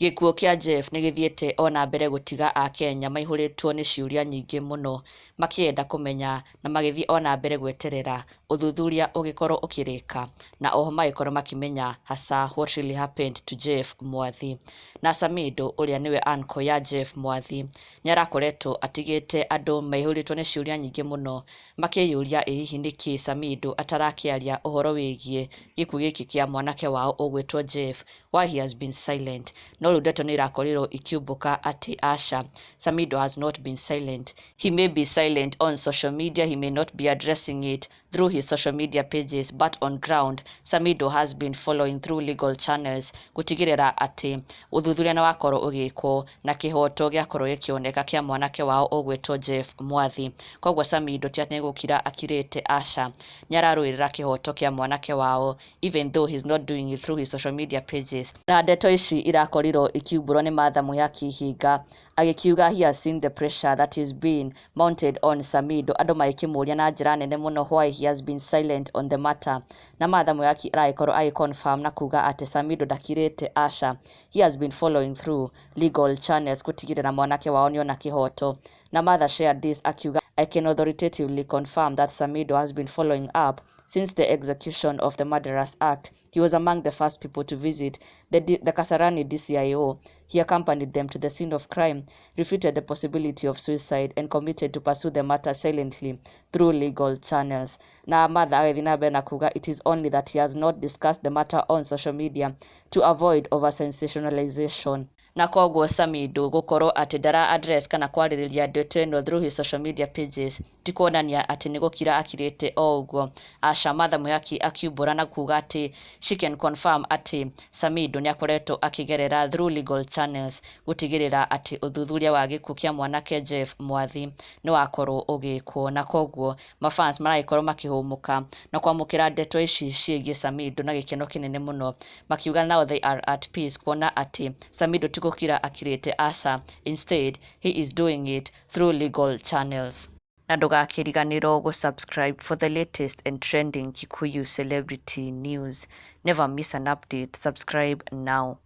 Gĩkuũ kĩa Jeff nĩ gĩthiĩte ona mbere gũtiga a Kenya maihũrĩtwo nĩ ciũria nyingĩ mũno makĩenda kũmenya na magĩthiĩ ona mbere gweterera ũthuthuria ũgĩkorwo ũkĩrĩka na oho magĩkorwo makĩmenya hasa what really happened to Jeff Mwathi. Na Samidoh ũrĩa nĩwe anko ya Jeff Mwathi nĩarakoretwo atigĩte andũ maihũrĩtwo nĩ ciũria nyingĩ mũno makĩyũria ĩ hihi nĩkĩ Samidoh atarakĩaria ũhoro wĩgiĩ gĩkuũ gĩkĩ kĩa mwanake wao ũgwĩtwo Jeff, why he has been silent. No rĩu ndeto nĩ irakorirwo ikiumbũka atĩ aca, Samidoh has not been silent. He may be silent on social media, he may not be addressing it through his social media pages, but on ground Samidoh has been following through legal channels gũtigĩrĩra atĩ ũthuthuria nĩ wakorwo ũgĩkwo na kĩhoto gĩakorwo gĩkĩoneka kĩa mwanake wao ũgwĩtwo Jeff Mwathi. Koguo Samidoh ti atĩ nĩ gũkira akirĩte, aca, nĩ ararũĩrĩra kĩhoto kĩa mwanake wao even though he's not doing it through his social media pages. Na ndeto ici irakorirwo ikiumbũrwo nĩ Martha Kihinga agĩkiuga he has seen the pressure that is being mounted on Samidoh, andũ magĩkĩmũria na njĩra nene mũno why he has been silent on the matter. Na Martha aragĩkorwo agĩconfirm na kuga atĩ Samidoh ndakirĩte, aca, he has been following through legal channels gũtigĩrĩra mwanake wao nĩona kĩhoto. Na Martha shared this akiuga, I can authoritatively confirm that Samidoh has been following up since the execution of the Murderers Act. He was among the first people to visit the Kasarani DCIO. He accompanied them to the scene of crime, refuted the possibility of suicide, and committed to pursue the matter silently through legal channels. Na Martha agĩthiĩ na mbere na kuga it is only that he has not discussed the matter on social media to avoid over-sensationalization. Na koguo Samidoh gũkorwo atĩ ndara address kana kwarĩrĩria ndeto ĩno through his social media pages ti kuonania atĩ nĩ gũkira akirĩte o ũguo, aca. Martha akiumbũra na kuga atĩ she can confirm atĩ Samidoh nĩakoretwo akĩgerera through legal channels gũtigĩrĩra atĩ ũthuthuria wa gĩkuũ kĩa mwanake Jeff Mwathi nĩ wakorwo ũgĩkwo. Na koguo mafans maragĩkorwo makĩhũmũka na kwamũkĩra ndeto ici ciĩgiĩ Samidoh na gĩkeno kĩnene mũno, makiuga now they are at peace kuona atĩ Samidoh ti gũkira akirĩte, aca, instead he is doing it through legal channels. Na ndũgakĩriganĩrwo gũsubscribe for the latest and trending Kikuyu celebrity news. Never miss an update. Subscribe now.